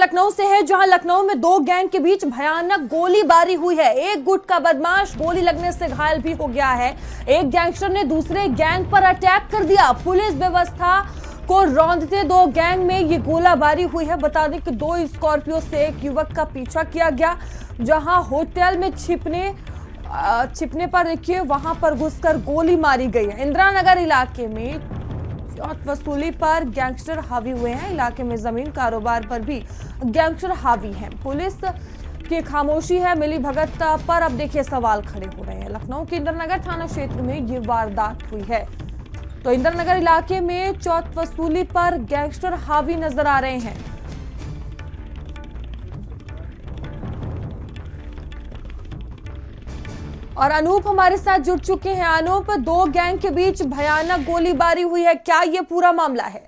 लखनऊ से है, जहां लखनऊ में दो गैंग के बीच भयानक गोलीबारी हुई है। एक गुट का बदमाश गोली लगने से घायल भी हो गया है। एक गैंगस्टर ने दूसरे गैंग पर अटैक कर दिया। पुलिस व्यवस्था को रौंदते दो गैंग में ये गोलाबारी हुई है। बता दें कि दो स्कॉर्पियो से एक युवक का पीछा किया गया, जहां होटल में छिपने पर देखिए वहां पर घुसकर गोली मारी गई है। इंदिरा नगर इलाके में वसूली पर गैंगस्टर हावी हुए हैं। इलाके में जमीन कारोबार पर भी गैंगस्टर हावी हैं। पुलिस की खामोशी है, मिली भगत पर अब देखिए सवाल खड़े हो रहे हैं। लखनऊ के इंदिरा नगर थाना क्षेत्र में ये वारदात हुई है। तो इंदिरा नगर इलाके में चौथ वसूली पर गैंगस्टर हावी नजर आ रहे हैं। और अनूप हमारे साथ जुड़ चुके हैं। अनूप, दो गैंग के बीच भयानक गोलीबारी हुई है, क्या ये पूरा मामला है?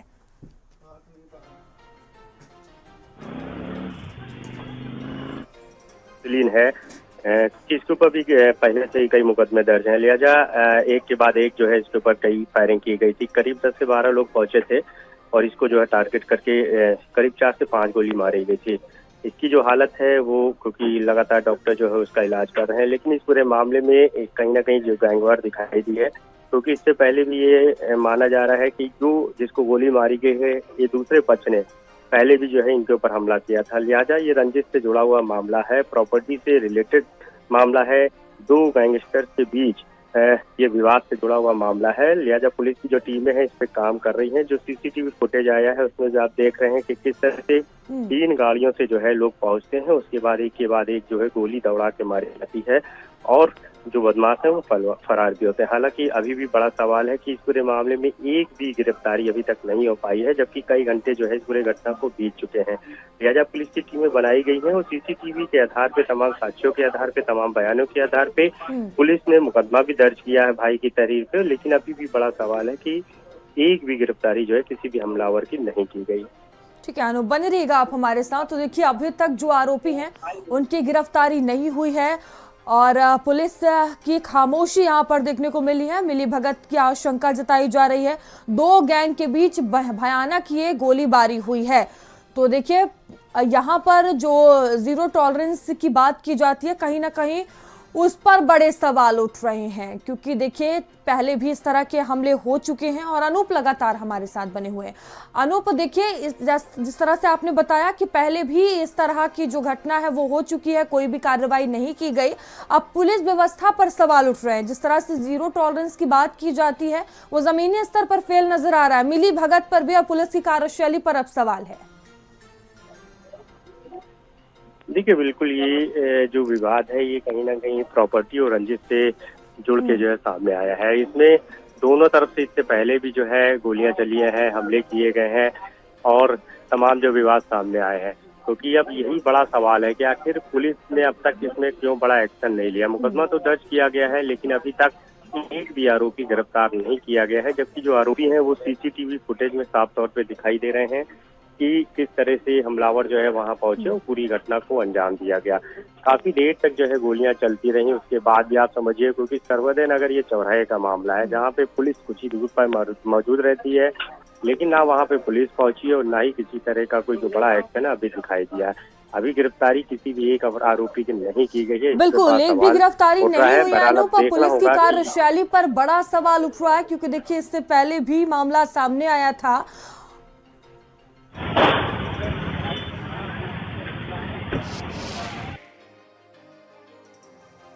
है इसके ऊपर भी पहले से ही कई मुकदमे दर्ज हैं। लिहाजा एक के बाद एक जो है इसके ऊपर कई फायरिंग की गई थी। करीब 10 से 12 लोग पहुंचे थे और इसको जो है टारगेट करके करीब 4 से 5 गोली मारी गई थी। इसकी जो हालत है वो, क्योंकि लगातार डॉक्टर जो है उसका इलाज कर रहे हैं, लेकिन इस पूरे मामले में कहीं ना कहीं जो गैंगवार दिखाई दी है, क्योंकि इससे पहले भी ये माना जा रहा है कि जो जिसको गोली मारी गई है ये दूसरे पक्ष ने पहले भी जो है इनके ऊपर हमला किया था। लिहाजा ये रंजिश से जुड़ा हुआ मामला है, प्रॉपर्टी से रिलेटेड मामला है, दो गैंगस्टर के बीच ये विवाद से जुड़ा हुआ मामला है। लिहाजा पुलिस की जो टीमें हैं इस पे काम कर रही हैं। जो सीसीटीवी फुटेज आया है उसमें जो आप देख रहे हैं कि किस तरह से 3 गाड़ियों से जो है लोग पहुंचते हैं, उसके बाद एक के बाद एक जो है गोली दौड़ा के मारी जाती है और जो बदमाश है वो फरार भी होते हैं। हालांकि अभी भी बड़ा सवाल है कि इस पूरे मामले में एक भी गिरफ्तारी अभी तक नहीं हो पाई है, जबकि कई घंटे जो है इस पूरे घटना को बीत चुके हैं। लिहाजा पुलिस की टीमें बनाई गई हैं और सीसीटीवी के आधार पे, तमाम साक्ष्यों के आधार पे, तमाम बयानों के आधार पे पुलिस ने मुकदमा भी दर्ज किया है भाई की तहरीर पे। लेकिन अभी भी बड़ा सवाल है कि एक भी गिरफ्तारी जो है किसी भी हमलावर की नहीं की गई। ठीक है अनु, बने रहिएगा आप हमारे साथ। तो देखिए अभी तक जो आरोपी हैं उनकी गिरफ्तारी नहीं हुई है और पुलिस की खामोशी यहाँ पर देखने को मिली है। मिली भगत की आशंका जताई जा रही है। दो गैंग के बीच भयानक ये गोलीबारी हुई है। तो देखिए यहाँ पर जो जीरो टॉलरेंस की बात की जाती है, कहीं ना कहीं उस पर बड़े सवाल उठ रहे हैं, क्योंकि देखिए पहले भी इस तरह के हमले हो चुके हैं और अनूप लगातार हमारे साथ बने हुए हैं। अनूप देखिए जिस तरह से आपने बताया कि पहले भी इस तरह की जो घटना है वो हो चुकी है, कोई भी कार्रवाई नहीं की गई। अब पुलिस व्यवस्था पर सवाल उठ रहे हैं। जिस तरह से जीरो टॉलरेंस की बात की जाती है वो जमीनी स्तर पर फेल नजर आ रहा है। मिली भगत पर भी अब पुलिस की कार्यशैली पर अब सवाल है। देखिए बिल्कुल ये जो विवाद है ये कहीं ना कहीं प्रॉपर्टी और रंजिश से जुड़ के जो है सामने आया है। इसमें दोनों तरफ से इससे पहले भी जो है गोलियां चली हैं, हमले किए गए हैं और तमाम जो विवाद सामने आए हैं। क्योंकि अब यही बड़ा सवाल है कि आखिर पुलिस ने अब तक इसमें क्यों बड़ा एक्शन नहीं लिया। मुकदमा तो दर्ज किया गया है लेकिन अभी तक एक भी आरोपी गिरफ्तार नहीं किया गया है, जबकि जो आरोपी हैं वो सीसीटीवी फुटेज में साफ तौर पे दिखाई दे रहे हैं कि किस तरह से हमलावर जो है वहां पहुंचे और पूरी घटना को अंजाम दिया गया। काफी देर तक जो है गोलियां चलती रही। उसके बाद भी आप समझिए, क्योंकि सर्वोदय नगर ये चौराहे का मामला है जहां पे पुलिस कुछ ही दूर पर मौजूद रहती है, लेकिन ना वहां पे पुलिस पहुंची और ना ही किसी तरह का कोई जो बड़ा एक्शन है अभी दिखाई दिया। अभी गिरफ्तारी किसी भी एक आरोपी की नहीं की गई है। बिल्कुल, एक भी गिरफ्तारी नहीं हुई है। पुलिस की कार्यशैली पर बड़ा सवाल उठ रहा है, क्योंकि देखिए इससे पहले भी मामला सामने आया था।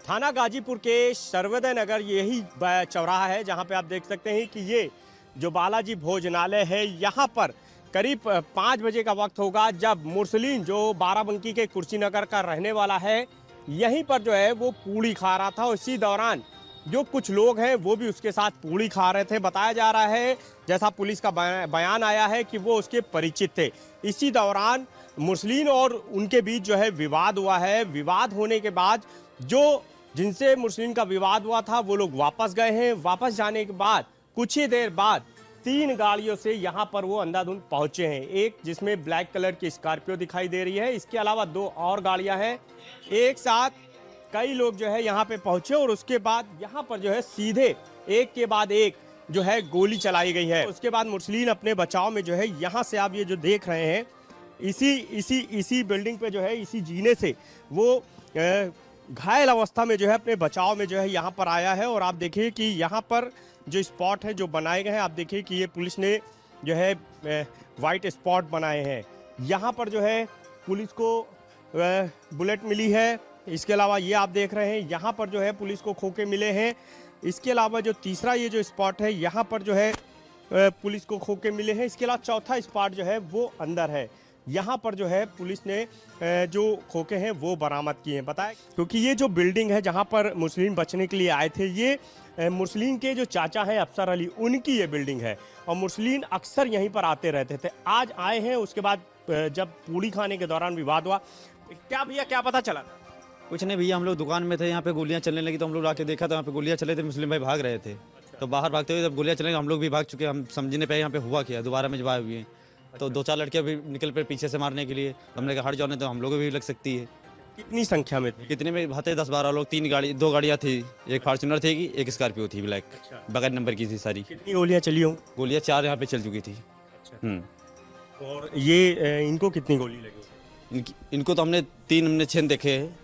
थाना गाजीपुर के सर्वोदय नगर यही चौराहा है जहां पे आप देख सकते हैं कि ये जो बालाजी भोजनालय है, यहाँ पर करीब 5 बजे का वक्त होगा जब मुरसलीन जो बाराबंकी के कुर्सीनगर का रहने वाला है, यहीं पर जो है वो पूड़ी खा रहा था और इसी दौरान जो कुछ लोग हैं वो भी उसके साथ पूड़ी खा रहे थे। बताया जा रहा है, जैसा पुलिस का बयान आया है, कि वो उसके परिचित थे। इसी दौरान मुरसलीन और उनके बीच जो है विवाद हुआ है। विवाद होने के बाद जो जिनसे मुरसलीन का विवाद हुआ था वो लोग वापस गए हैं। वापस जाने के बाद कुछ ही देर बाद 3 गाड़ियों से यहाँ पर वो अंधाधुंध पहुंचे हैं। एक जिसमें ब्लैक कलर की स्कॉर्पियो दिखाई दे रही है, इसके अलावा 2 और गाड़ियां हैं। एक साथ कई लोग जो है यहाँ पे पहुंचे और उसके बाद यहाँ पर जो है सीधे एक के बाद एक जो है गोली चलाई गई है। उसके बाद मुरसलीन अपने बचाव में जो है यहाँ से आप ये जो देख रहे हैं इसी बिल्डिंग पे जो है इसी जीने से वो घायल अवस्था में जो है अपने बचाव में जो है यहाँ पर आया है। और आप देखिए कि यहाँ पर जो स्पॉट है जो बनाए गए हैं, आप देखिए कि ये पुलिस ने जो है वाइट स्पॉट बनाए हैं। यहाँ पर जो है पुलिस को बुलेट मिली है। इसके अलावा ये आप देख रहे हैं यहाँ पर जो है पुलिस को खोखे मिले हैं। इसके अलावा जो तीसरा ये जो स्पॉट है यहाँ पर जो है पुलिस को खोखे मिले हैं। इसके अलावा चौथा स्पॉट जो है वो अंदर है। यहाँ पर जो है पुलिस ने जो खोखे हैं वो बरामद किए हैं। बताएं, क्योंकि ये जो बिल्डिंग है जहाँ पर मुस्लिम बचने के लिए आए थे, ये मुस्लिम के जो चाचा हैं अफसर अली, उनकी ये बिल्डिंग है और मुस्लिम अक्सर यहीं पर आते रहते थे। आज आए हैं, उसके बाद जब पूड़ी खाने के दौरान विवाद हुआ। क्या भैया क्या पता चला? कुछ नहीं भैया, हम लोग दुकान में थे, यहाँ पे गोलियां चलने लगी तो हम लोग आके देखा तो यहाँ पे गोलियां चले थे, मुस्लिम भाई भाग रहे थे। तो बाहर भागते हुए जब गोलियां चले हम लोग भी भाग चुके, हम समझने पे यहाँ पे हुआ क्या, दोबारा में जब आए हुए हैं तो 2-4 लड़कियां भी निकल पे पीछे से मारने के लिए। हमने कहा हट जाने तो हम लोगों को भी लग सकती है। कितनी संख्या में थे? कितने में भाते 10-12 लोग, 2 गाड़ियाँ थी, एक फॉर्च्यूनर थी, एक स्कॉर्पियो थी ब्लैक, बगैर नंबर की थी सारी। कितनी गोलियां चली हों? गोलियाँ 4 यहाँ पे चल चुकी थी। और ये इनको कितनी गोली लगी? इनको तो हमने 3 छेद देखे हैं,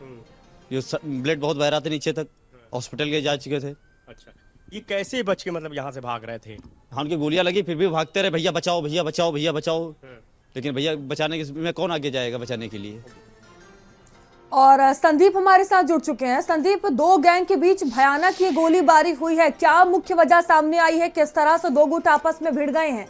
जो ब्लड बहुत बह रहा था नीचे तक, हॉस्पिटल के जा चुके थे। अच्छा, ये कैसे बच के मतलब यहाँ से भाग रहे थे? हाँ, उनकी गोलियां लगी फिर भी भागते रहे, भैया बचाओ भैया बचाओ भैया बचाओ। लेकिन भैया बचाने के में कौन आगे जाएगा बचाने के लिए। और संदीप हमारे साथ जुड़ चुके हैं। संदीप, 2 गैंग के बीच भयानक ये गोलीबारी हुई है, क्या मुख्य वजह सामने आई है? किस तरह से 2 गुट आपस में भिड़ गए हैं?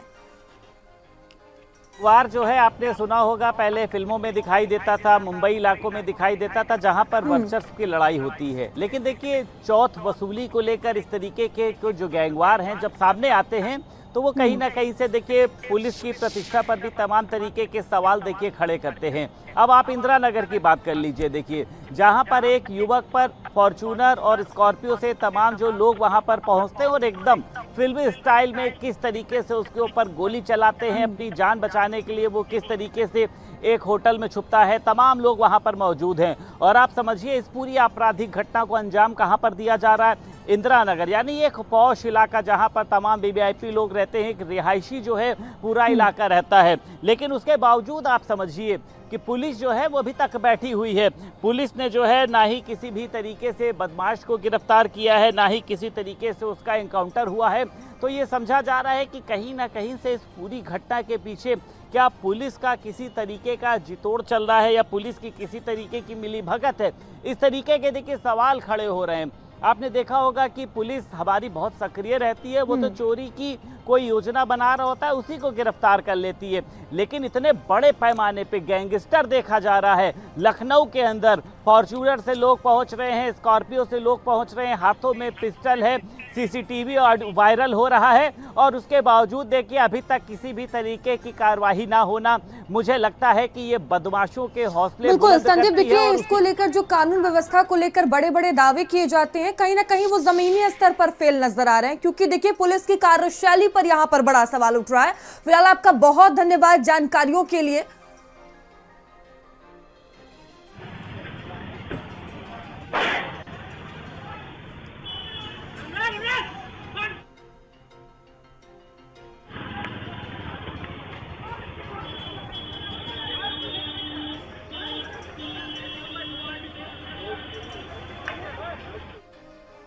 वार जो है आपने सुना होगा, पहले फिल्मों में दिखाई देता था, मुंबई इलाकों में दिखाई देता था जहां पर वर्चस्व की लड़ाई होती है। लेकिन देखिए, चौथ वसूली को लेकर इस तरीके के जो गैंगवार हैं जब सामने आते हैं तो वो कहीं ना कहीं से देखिए पुलिस की प्रतिष्ठा पर भी तमाम तरीके के सवाल देखिए खड़े करते हैं। अब आप इंदिरा नगर की बात कर लीजिए, देखिए जहां पर एक युवक पर फॉर्च्यूनर और स्कॉर्पियो से तमाम जो लोग वहां पर पहुंचते हैं और एकदम फिल्मी स्टाइल में किस तरीके से उसके ऊपर गोली चलाते हैं अपनी जान बचाने के लिए, वो किस तरीके से एक होटल में छुपता है। तमाम लोग वहां पर मौजूद हैं और आप समझिए इस पूरी आपराधिक घटना को अंजाम कहां पर दिया जा रहा है? इंदिरा नगर, यानी एक पॉश इलाका जहां पर तमाम वीवीआईपी लोग रहते हैं, एक रिहायशी जो है पूरा इलाका रहता है। लेकिन उसके बावजूद आप समझिए कि पुलिस जो है वो अभी तक बैठी हुई है। पुलिस ने जो है ना ही किसी भी तरीके से बदमाश को गिरफ्तार किया है, ना ही किसी तरीके से उसका एनकाउंटर हुआ है। तो ये समझा जा रहा है कि कहीं ना कहीं से इस पूरी घटना के पीछे क्या पुलिस का किसी तरीके का जितोड़ चल रहा है या पुलिस की किसी तरीके की मिलीभगत है। इस तरीके के देखिए सवाल खड़े हो रहे हैं। आपने देखा होगा कि पुलिस हमारी बहुत सक्रिय रहती है, वो तो चोरी की कोई योजना बना रहा होता है उसी को गिरफ्तार कर लेती है। लेकिन इतने बड़े पैमाने पे गैंगस्टर देखा जा रहा है लखनऊ के अंदर, फॉर्च्यूनर से लोग पहुंच रहे हैं, स्कॉर्पियो से लोग पहुंच रहे हैं, हाथों में पिस्टल है, सीसीटीवी और वायरल हो रहा है और उसके बावजूद देखिए अभी तक किसी भी तरीके की कार्रवाई ना होना, मुझे लगता है कि ये बदमाशों के हौसले बिल्कुल संदीप, देखिए इसको लेकर जो कानून व्यवस्था को लेकर बड़े बड़े दावे किए जाते हैं, कहीं ना कहीं वो जमीनी स्तर पर फेल नजर आ रहे हैं, क्योंकि देखिए पुलिस की कार्यशैली पर यहाँ पर बड़ा सवाल उठ रहा है। फिलहाल आपका बहुत धन्यवाद जानकारियों के लिए।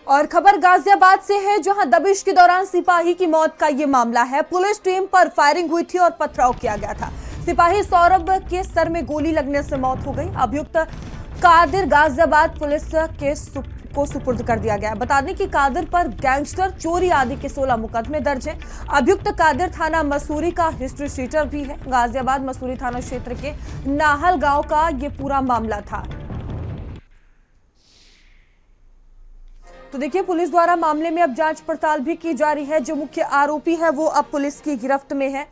और खबर गाजियाबाद से है, जहां दबिश के दौरान सिपाही की मौत का ये मामला है। पुलिस टीम पर फायरिंग हुई थी और पथराव किया गया था। सिपाही सौरभ के सर में गोली लगने से मौत हो गई। अभियुक्त कादिर गाजियाबाद पुलिस के को सुपुर्द कर दिया गया। बता दें कि कादिर पर गैंगस्टर, चोरी आदि के 16 मुकदमे दर्ज हैं। अभियुक्त कादिर थाना मसूरी का हिस्ट्री शीटर भी है। गाजियाबाद मसूरी थाना क्षेत्र के नाहल गांव का ये पूरा मामला था। तो देखिए पुलिस द्वारा मामले में अब जांच पड़ताल भी की जा रही है। जो मुख्य आरोपी है वो अब पुलिस की गिरफ्त में है।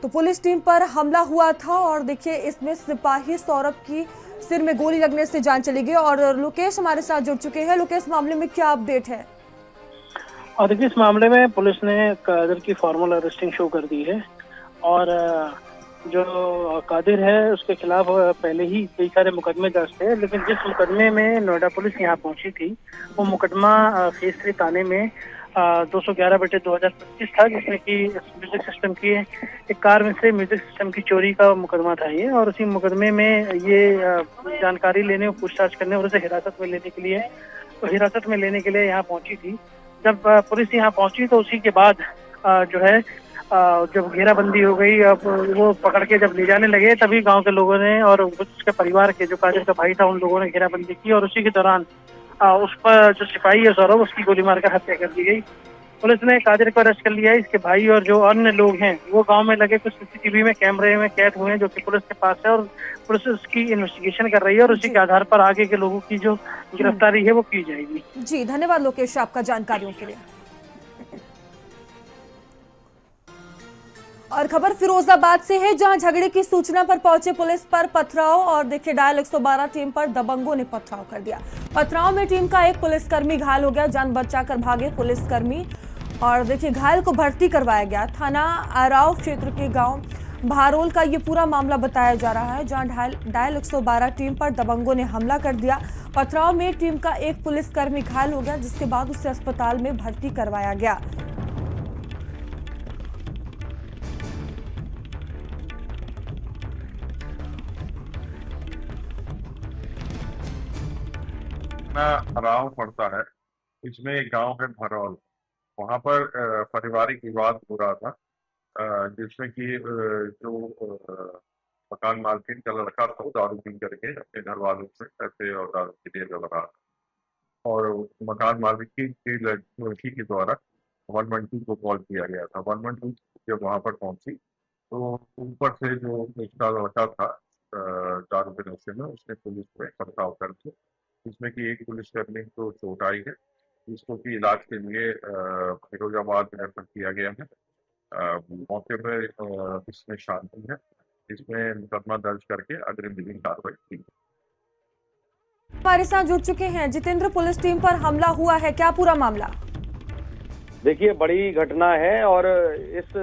तो पुलिस टीम पर हमला हुआ था और देखिए इसमें सिपाही सौरभ की सिर में गोली लगने से जान चली गई। और लोकेश हमारे साथ जुड़ चुके हैं। लोकेश, मामले में क्या अपडेट है? और देखिए इस मामले में पुलिस ने कादिर की फॉर्मल अरेस्टिंग शो कर दी है और जो कादिर है उसके खिलाफ पहले ही कई सारे मुकदमे दर्ज थे, लेकिन जिस मुकदमे में नोएडा पुलिस यहाँ पहुंची थी वो मुकदमा फेज 3 थाने में 211/2025 था, जिसमें कि म्यूजिक सिस्टम की एक कार में से म्यूजिक सिस्टम की चोरी का मुकदमा था ये। और उसी मुकदमे में ये जानकारी लेने और पूछताछ करने और उसे हिरासत में लेने के लिए यहाँ पहुंची थी। जब पुलिस यहाँ पहुंची तो उसी के बाद जो है जब घेराबंदी हो गई, अब वो पकड़ के जब ले जाने लगे, तभी गांव के लोगों ने और उसके परिवार के जो कादिर का भाई था उन लोगों ने घेराबंदी की और उसी के दौरान उस पर जो सिपाही है सौरभ, उसकी गोली मारकर हत्या कर दी गई। पुलिस ने कादिर को अरेस्ट कर लिया है। इसके भाई और जो अन्य लोग हैं वो गांव में लगे कुछ सीसीटीवी में कैमरे में कैद हुए हैं, जो कि पुलिस के पास है और पुलिस उसकी इन्वेस्टिगेशन कर रही है और उसी के आधार पर आगे के लोगों की जो गिरफ्तारी है वो की जाएगी। जी धन्यवाद लोकेश आपका जानकारियों के लिए। और खबर फिरोजाबाद से है, जहां झगड़े की सूचना पर पहुंचे पुलिस पर पथराव और देखिए डायल 112 टीम पर दबंगों ने पथराव कर दिया। पथराव में टीम का एक पुलिसकर्मी घायल हो गया, जान बचाकर भागे पुलिसकर्मी और देखिए घायल को भर्ती करवाया गया। थाना आराव क्षेत्र के गांव भारोल का ये पूरा मामला बताया जा रहा है, जहां डायल 112 टीम पर दबंगों ने हमला कर दिया। पथराव में टीम का एक पुलिसकर्मी घायल हो गया, जिसके बाद उसे अस्पताल में भर्ती करवाया गया। राव पड़ता है, इसमें एक गांव है भरौल, वहां पर पारिवारिक विवाद हो रहा था, जिसमें कि जो मकान मालकिन का लड़का था दारू पी करके अपने घर वालों से पैसे और दारू के लिए लड़ रहा था और मकान मालकिन की लड़की के द्वारा 112 को कॉल किया गया था। 112 जब वहां पर पहुंची तो ऊपर से जो उसका लड़का था दारू के नशे में, उसने पुलिस पे पथराव करके, जिसमें कि एक पुलिसकर्मी को चोट आई है, जिसको कि इलाज के लिए फिरोजाबाद रेफर किया गया है। मौके पर इसमें शांति है, इसमें मुकदमा दर्ज करके अग्रिम विधिक कार्रवाई की। हमारे साथ जुड़ चुके हैं जितेंद्र, पुलिस टीम पर हमला हुआ है, क्या पूरा मामला? देखिए बड़ी घटना है और इस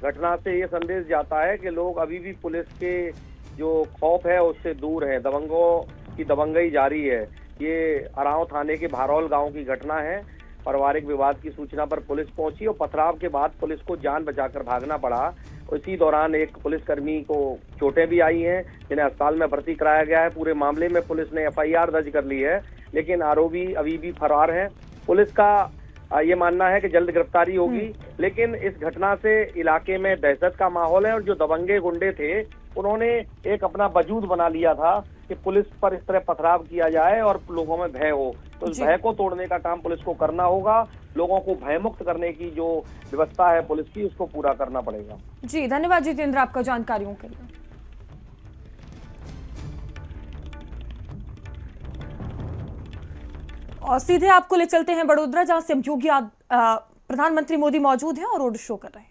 घटना से ये संदेश जाता है कि लोग अभी भी पुलिस के जो खौफ है उससे दूर है। दबंगों की दबंगई जारी है। ये अराव थाने के भारोल गांव की घटना है। पारिवारिक विवाद की सूचना पर पुलिस पहुंची और पथराव के बाद पुलिस को जान बचाकर भागना पड़ा। इसी दौरान एक पुलिसकर्मी को चोटें भी आई हैं, जिन्हें अस्पताल में भर्ती कराया गया है। पूरे मामले में पुलिस ने FIR दर्ज कर ली है, लेकिन आरोपी अभी भी फरार है। पुलिस का ये मानना है कि जल्द गिरफ्तारी होगी, लेकिन इस घटना से इलाके में दहशत का माहौल है और जो दबंगे गुंडे थे उन्होंने एक अपना वजूद बना लिया था कि पुलिस पर इस तरह पथराव किया जाए और लोगों में भय हो। तो इस भय को तोड़ने का काम पुलिस को करना होगा। लोगों को भयमुक्त करने की जो व्यवस्था है पुलिस की, उसको पूरा करना पड़ेगा। जी धन्यवाद जितेंद्र आपका जानकारियों के लिए। और सीधे आपको ले चलते हैं बड़ोदरा, जहां सीएम योगी प्रधानमंत्री मोदी मौजूद हैं और रोड शो कर रहे हैं।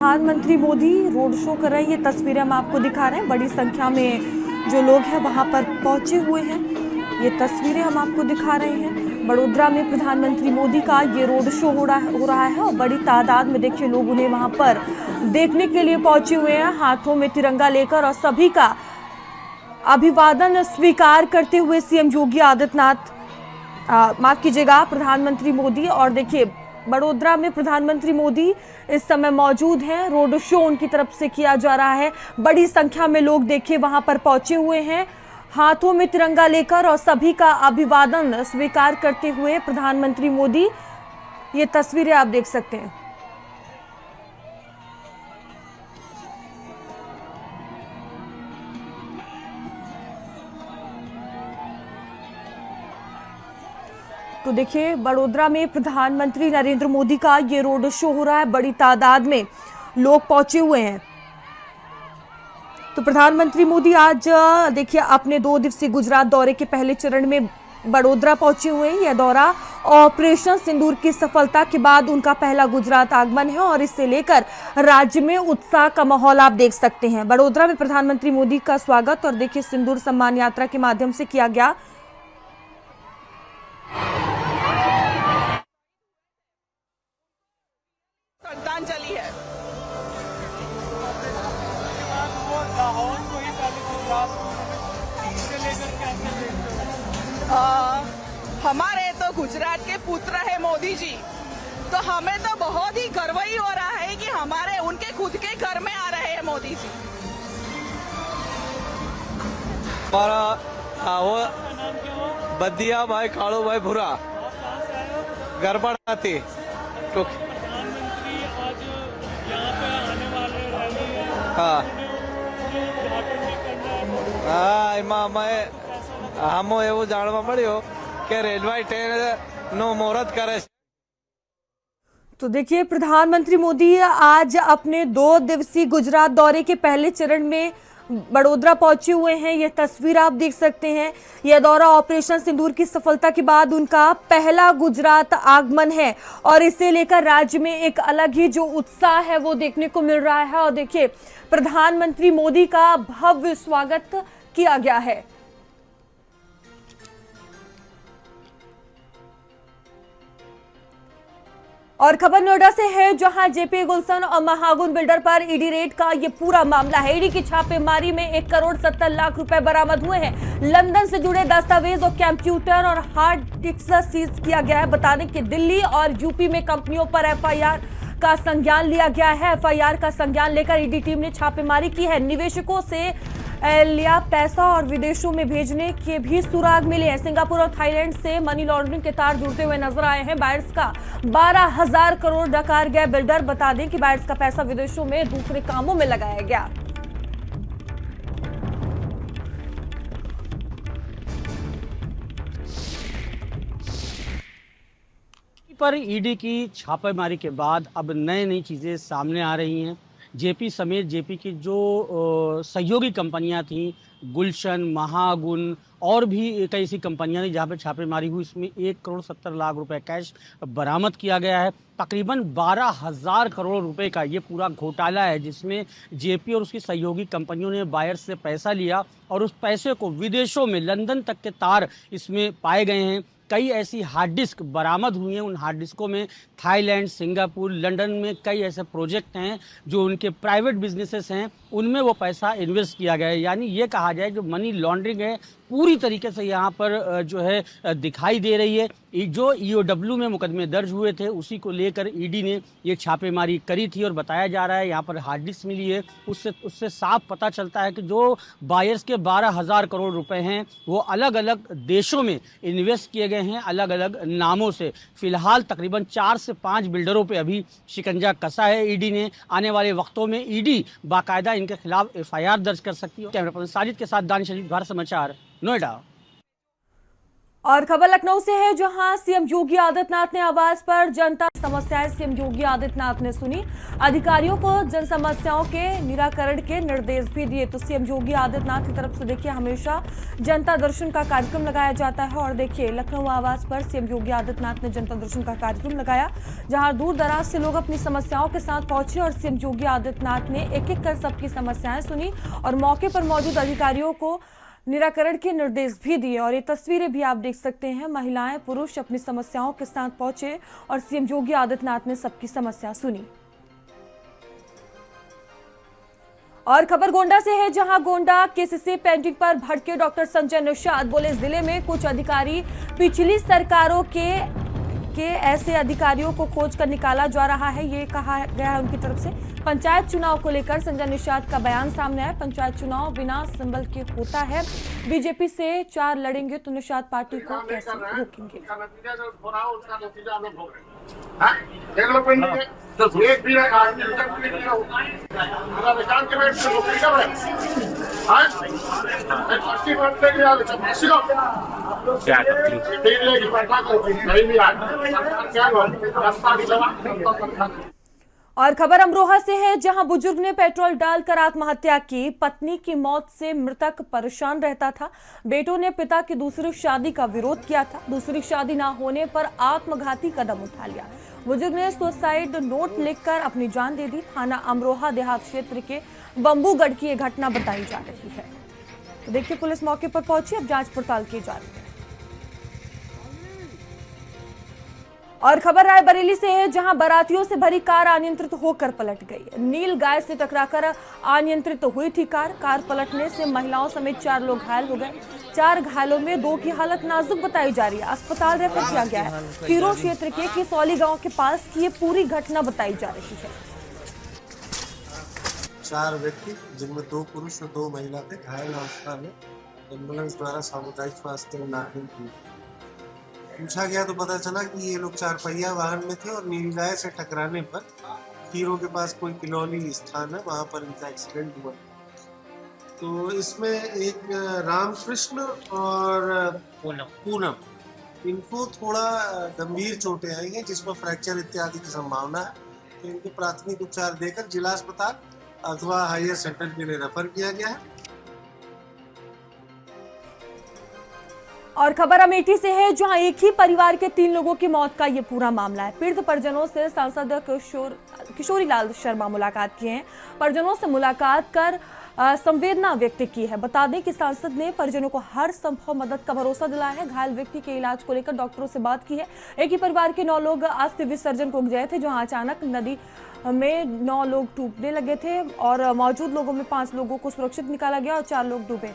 प्रधानमंत्री मोदी रोड शो कर रहे हैं। ये तस्वीरें हम आपको दिखा रहे हैं। बड़ी संख्या में जो लोग हैं वहां पर पहुंचे हुए हैं। ये तस्वीरें हम आपको दिखा रहे हैं। बड़ोदरा में प्रधानमंत्री मोदी का ये रोड शो हो रहा है और बड़ी तादाद में देखिए लोग उन्हें वहां पर देखने के लिए पहुंचे हुए हैं, हाथों में तिरंगा लेकर और सभी का अभिवादन स्वीकार करते हुए सीएम योगी आदित्यनाथ, माफ कीजिएगा, प्रधानमंत्री मोदी। और देखिए बड़ोदरा में प्रधानमंत्री मोदी इस समय मौजूद हैं। रोड शो उनकी तरफ से किया जा रहा है। बड़ी संख्या में लोग देखिए वहां पर पहुंचे हुए हैं, हाथों में तिरंगा लेकर और सभी का अभिवादन स्वीकार करते हुए प्रधानमंत्री मोदी। ये तस्वीरें आप देख सकते हैं। तो देखिए बड़ोदरा में प्रधानमंत्री नरेंद्र मोदी का ये रोड शो हो रहा है। बड़ी तादाद में लोग पहुंचे हुए हैं। तो प्रधानमंत्री मोदी आज देखिए अपने 2 दिवसीय गुजरात दौरे के पहले चरण में बड़ोदरा पहुंचे हुए हैं। यह दौरा ऑपरेशन सिंदूर की सफलता के बाद उनका पहला गुजरात आगमन है और इससे लेकर राज्य में उत्साह का माहौल आप देख सकते हैं। बड़ोदरा में प्रधानमंत्री मोदी का स्वागत और देखिए सिंदूर सम्मान यात्रा के माध्यम से किया गया। श्रद्धांजलि है। हमारे तो गुजरात के पुत्र है मोदी जी, तो हमें तो बहुत ही गर्व ही हो रहा है कि हमारे उनके खुद के घर में आ रहे हैं मोदी जी। हमारा वो बदिया भाई कालू भाई भूरा गड़बड़ आती तो हाँ हाँ એમાં અમે આમો એવું જાણવા મળ્યું કે રેલવે ટ્રેન નો મુહૂર્ત કરે છે। तो देखिए प्रधानमंत्री मोदी आज अपने 2 दिवसीय गुजरात दौरे के पहले चरण में बड़ोदरा पहुंचे हुए हैं। यह तस्वीर आप देख सकते हैं। यह दौरा ऑपरेशन सिंदूर की सफलता के बाद उनका पहला गुजरात आगमन है और इसे लेकर राज्य में एक अलग ही जो उत्साह है वो देखने को मिल रहा है। और देखिए प्रधानमंत्री मोदी का भव्य स्वागत किया गया है। और खबर नोएडा से है, जहां जेपी गुलशन और महागुन बिल्डर पर ईडी रेड का ये पूरा मामला है। ईडी की छापेमारी में 1 करोड़ 70 लाख रुपए बरामद हुए हैं। लंदन से जुड़े दस्तावेज और कंप्यूटर और हार्ड डिस्क सीज किया गया है। बता दें कि दिल्ली और यूपी में कंपनियों पर एफआईआर का संज्ञान लिया गया है। एफआईआर का संज्ञान लेकर ईडी टीम ने छापेमारी की है। निवेशकों से लिया पैसा और विदेशों में भेजने के भी सुराग मिले हैं। सिंगापुर और थाईलैंड से मनी लॉन्ड्रिंग के तार जुड़ते हुए नजर आए हैं। बायर्स का 12,000 करोड़ डकार गया बिल्डर। बता दें कि बायर्स का पैसा विदेशों में दूसरे कामों में लगाया गया। पर ईडी की छापेमारी के बाद अब नई चीज़ें सामने आ रही हैं। जेपी समेत जेपी की जो सहयोगी कंपनियां थीं, गुलशन, महागुन और भी कई ऐसी कंपनियां थी जहां पर छापेमारी हुई। इसमें 1 करोड़ 70 लाख रुपए कैश बरामद किया गया है। तकरीबन 12,000 करोड़ रुपए का ये पूरा घोटाला है, जिसमें जेपी और उसकी सहयोगी कंपनियों ने बायर्स से पैसा लिया और उस पैसे को विदेशों में लंदन तक के तार इसमें पाए गए हैं। कई ऐसी हार्ड डिस्क बरामद हुई हैं। उन हार्ड डिस्कों में थाईलैंड, सिंगापुर, लंदन में कई ऐसे प्रोजेक्ट हैं जो उनके प्राइवेट बिजनेसेस हैं, उनमें वो पैसा इन्वेस्ट किया गया है। यानी ये कहा जाए जो मनी लॉन्ड्रिंग है पूरी तरीके से यहाँ पर जो है दिखाई दे रही है। जो ईओडब्ल्यू में मुकदमे दर्ज हुए थे उसी को लेकर ईडी ने ये छापेमारी करी थी और बताया जा रहा है यहाँ पर हार्ड डिस्क मिली है। उससे साफ पता चलता है कि जो बायर्स के 12,000 करोड़ रुपए हैं वो अलग अलग देशों में इन्वेस्ट किए गए हैं, अलग अलग नामों से। फिलहाल तकरीबन 4 से 5 बिल्डरों पे अभी शिकंजा कसा है ईडी ने। आने वाले वक्तों में ईडी बाकायदा इनके खिलाफ एफआईआर दर्ज कर सकती है। कैमरा पर्सन साजिद के साथ दानिश शरीफ, भारत समाचार, नोएडा। और खबर लखनऊ से है, जहां सीएम योगी आदित्यनाथ ने आवाज पर जनता समस्याएं सीएम योगी आदित्यनाथ ने सुनी। अधिकारियों को जन समस्याओं के निराकरण के निर्देश भी दिए। तो सीएम योगी आदित्यनाथ की तरफ से देखिए हमेशा जनता दर्शन का कार्यक्रम लगाया जाता है। और देखिए लखनऊ आवाज पर सीएम योगी आदित्यनाथ ने जनता दर्शन का कार्यक्रम लगाया, जहां दूर दराज से लोग अपनी समस्याओं के साथ पहुंचे और सीएम योगी आदित्यनाथ ने एक एक कर सबकी समस्याएं सुनी और मौके पर मौजूद अधिकारियों को निराकरण के निर्देश भी दिए। और ये तस्वीरें भी आप देख सकते हैं, महिलाएं पुरुष अपनी समस्याओं के साथ पहुंचे और सीएम योगी आदित्यनाथ ने सबकी समस्या सुनी। और खबर गोंडा से है, जहां गोंडा केसीसी पेंटिंग पर भड़के डॉक्टर संजय निषाद बोले जिले में कुछ अधिकारी पिछली सरकारों के ऐसे अधिकारियों को खोज कर निकाला जा रहा है, ये कहा गया है उनकी तरफ से। पंचायत चुनाव को लेकर संजय निषाद का बयान सामने आया। पंचायत चुनाव बिना सिंबल के होता है, बीजेपी से 4 लड़ेंगे तो निषाद पार्टी को कैसे रोकेंगे। और खबर अमरोहा से है, जहां बुजुर्ग ने पेट्रोल डालकर आत्महत्या की। पत्नी की मौत से मृतक परेशान रहता था। बेटों ने पिता की दूसरी शादी का विरोध किया था। दूसरी शादी ना होने पर आत्मघाती कदम उठा लिया। बुजुर्ग ने सुसाइड नोट लिखकर अपनी जान दे दी। थाना अमरोहा देहात क्षेत्र के बंबूगढ़ की यह घटना बताई जा रही है। तो देखिए, पुलिस मौके पर पहुंची, अब जांच पड़ताल की जा रही है। और खबर रायबरेली से है, जहां बारातियों से भरी कार अनियंत्रित होकर पलट गई। नील गाय से टकराकर अनियंत्रित हुई थी कार पलटने से महिलाओं समेत 4 लोग घायल हो गए। 4 घायलों में 2 की हालत नाजुक बताई जा रही है। अस्पताल रेफर किया गया है। खीरो क्षेत्र के किसौली गांव के पास की ये पूरी घटना बताई जा रही है। 4 व्यक्ति, जिनमें 2 पुरुष और 2 महिला थे, घायल अवस्था में एम्बुलेंस द्वारा सामुदायिक स्वास्थ्य केंद्र नागरिक की पूछा गया तो पता चला कि ये लोग 4 पहिया वाहन में थे और नीलगाय से टकराने पर खीरों के पास कोई किलौली स्थान है, वहां पर इनका एक्सीडेंट हुआ। तो इसमें एक रामकृष्ण और पूनम, इनको थोड़ा गंभीर चोटें आई हैं, जिसमें फ्रैक्चर इत्यादि की संभावना है। तो इनके प्राथमिक उपचार देकर जिला अस्पताल अथवा हायर सेंटर के लिए रेफर किया गया है। और खबर अमेठी से है, जहां एक ही परिवार के 3 लोगों की मौत का ये पूरा मामला है। पीड़ित परिजनों से सांसद किशोरी लाल शर्मा मुलाकात किए हैं। परिजनों से मुलाकात कर संवेदना व्यक्त की है। बता दें कि सांसद ने परिजनों को हर संभव मदद का भरोसा दिलाया है। घायल व्यक्ति के इलाज को लेकर डॉक्टरों से बात की है। एक ही परिवार के 9 लोग अस्थि विसर्जन को गए थे, जहां अचानक नदी में 9 लोग डूबने लगे थे और मौजूद लोगों में 5 लोगों को सुरक्षित निकाला गया और 4 लोग डूबे।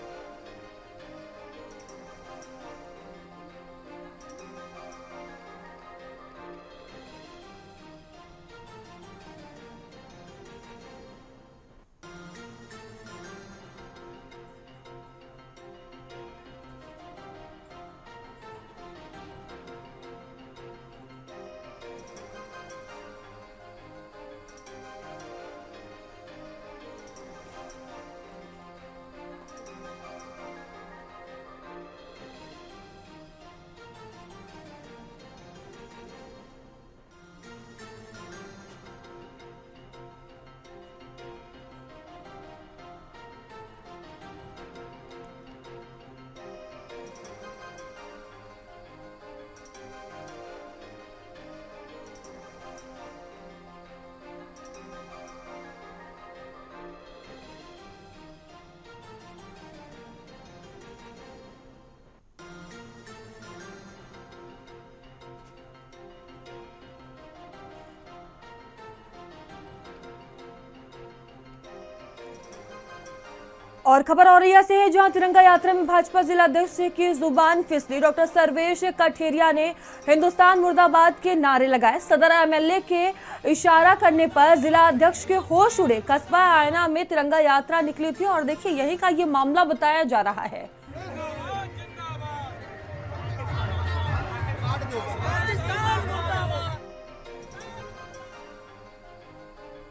और खबर औरैया से है, जहां तिरंगा यात्रा में भाजपा जिला अध्यक्ष की जुबान फिसली। डॉक्टर सर्वेश कठेरिया ने हिंदुस्तान मुर्दाबाद के नारे लगाए। सदर एमएलए के इशारा करने पर जिला अध्यक्ष के होश उड़े। कस्बा आयना में तिरंगा यात्रा निकली थी और देखिए, यही का ये मामला बताया जा रहा है।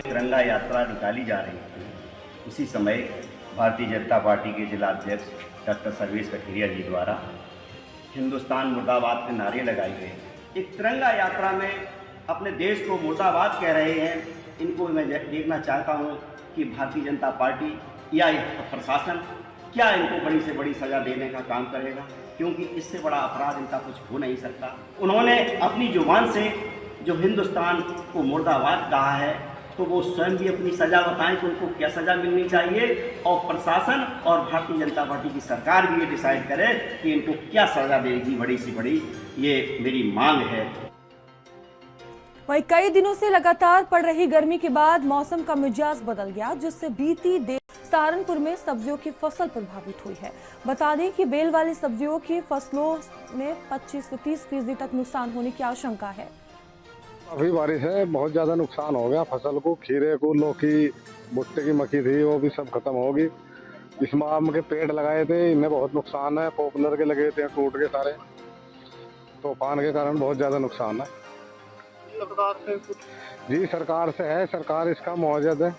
तिरंगा यात्रा निकाली जा रही थी, उसी समय भारतीय जनता पार्टी के जिला अध्यक्ष डॉक्टर सर्वेश कठेरिया जी द्वारा हिंदुस्तान मुर्दाबाद के नारे लगाए गए। एक तिरंगा यात्रा में अपने देश को मुर्दाबाद कह रहे हैं। इनको मैं देखना चाहता हूं कि भारतीय जनता पार्टी या प्रशासन क्या इनको बड़ी से बड़ी सज़ा देने का काम करेगा, क्योंकि इससे बड़ा अपराध इनका कुछ हो नहीं सकता। उन्होंने अपनी जुबान से जो हिंदुस्तान को मुर्दाबाद कहा है, तो वो स्वयं भी अपनी सज़ा बताएं कि उनको क्या सज़ा मिलनी चाहिए, और प्रशासन और भारतीय जनता पार्टी की सरकार भी ये डिसाइड करे कि इनको क्या सज़ा देगी बड़ी से बड़ी। ये मेरी मांग है। वहीं कई दिनों से लगातार पड़ रही गर्मी के बाद मौसम का मिजाज बदल गया, जिससे बीती देर सहारनपुर में सब्जियों की फसल प्रभावित हुई है। बता दें कि बेल वाली सब्जियों की फसलों में 25 से 30% तक नुकसान होने की आशंका है। अभी बारिश है, बहुत ज्यादा नुकसान हो गया फसल को। खीरे को, लौकी, भुट्टे की मक्की थी, वो भी सब खत्म होगी। इसमें आम के पेड़ लगाए थे, इनमें बहुत नुकसान है। पॉपुलर के लगे थे, टूट गए सारे। तूफान के कारण बहुत ज्यादा नुकसान है। जी सरकार से है, सरकार इसका मुआवजा दे।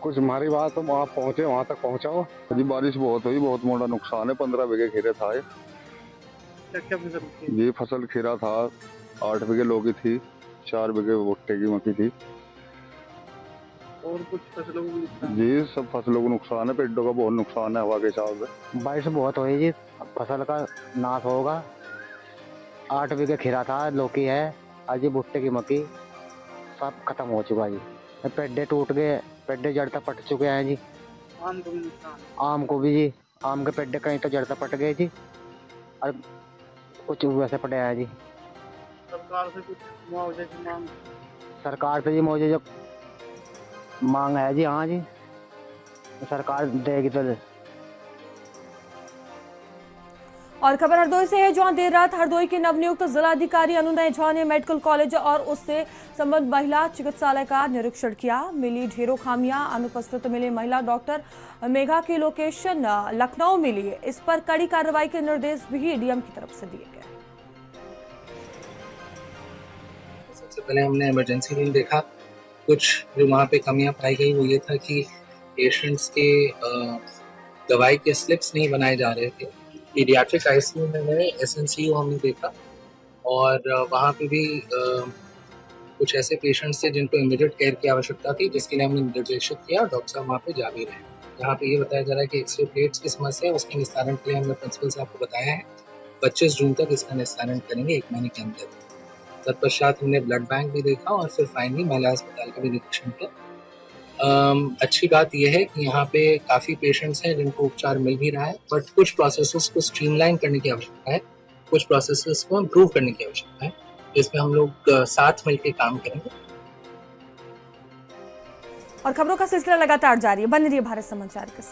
कुछ हमारी बात तो वहाँ पहुँचे, वहाँ तक पहुँचाओ। जी बारिश बहुत हुई, बहुत मोटा नुकसान है। 15 बीघे खीरे था। क्या फसल जी फसल खीरा था, 8 बीघे लौकी थी, 4 बीघे भुट्टे की मक्की थी। और कुछ फसलों को भी नुकसान? जी सब फसलों को नुकसान है, पेड़ों का बहुत नुकसान है हवा के हिसाब से। बारिश बहुत हुई जी, फसल का नाश होगा। 8 बीघे खीरा था, लौकी है, आज ये भुट्टे की मक्की सब खत्म हो चुका जी। पेड्डे टूट गए, पेड्डे जड़ तक पट चुके हैं जी। आम को भी नुकसान? आम को भी जी, आम के पेड्डे कहीं तो जड़ तक पट गए जी और कुछ वैसे पड़े हैं जी। सरकार से कुछ मुआवजे की मांग? सरकार से जी मुझे जब मांग है जी, हाँ जी सरकार देगी तो। और खबर हरदोई से है, जहां देर रात हरदोई के नवनियुक्त जिलाधिकारी अनुनय झा ने मेडिकल कॉलेज और उससे संबद्ध महिला चिकित्सालय का निरीक्षण किया। मिली ढेरों खामियां, अनुपस्थित मिले महिला डॉक्टर मेघा की लोकेशन लखनऊ मिली। इस पर कड़ी कार्रवाई के निर्देश भी डीएम की तरफ से दिए गए। सबसे पहले हमने इमरजेंसी रूम देखा। कुछ जो वहाँ पे कमियां पाई गई वो ये था कि पेशेंट्स के दवाई के स्लिप्स नहीं बनाए जा रहे थे। पीडियाट्रिक आईसीयू में एसएनसीयू हमने देखा और वहाँ पे भी कुछ ऐसे पेशेंट्स थे जिनको इमीडिएट केयर की आवश्यकता थी, जिसके लिए हमने निर्देशित किया। डॉक्टर साहब वहाँ पे जा भी रहे। यहाँ पे ये बताया जा रहा है कि एक्सरे प्लेट्स की समस्या है, उसके निस्तारण के लिए हमने प्रिंसिपल साहब को बताया है। 25 जून तक इसका निस्तारण करेंगे, 1 महीने के अंदर। तत्पश्चात हमने ब्लड बैंक भी देखा और फिर फाइनली महिला अस्पताल का भी निरीक्षण किया। अच्छी बात यह है कि यहाँ पे काफ़ी पेशेंट्स हैं जिनको उपचार मिल भी रहा है, बट कुछ प्रोसेसेस को स्ट्रीमलाइन करने की आवश्यकता है, कुछ प्रोसेसेस को इम्प्रूव करने की आवश्यकता है, जिसमें हम लोग साथ मिलकर काम करेंगे। और खबरों का सिलसिला लगातार जारी है, बने रहिए भारत समाचार के साथ।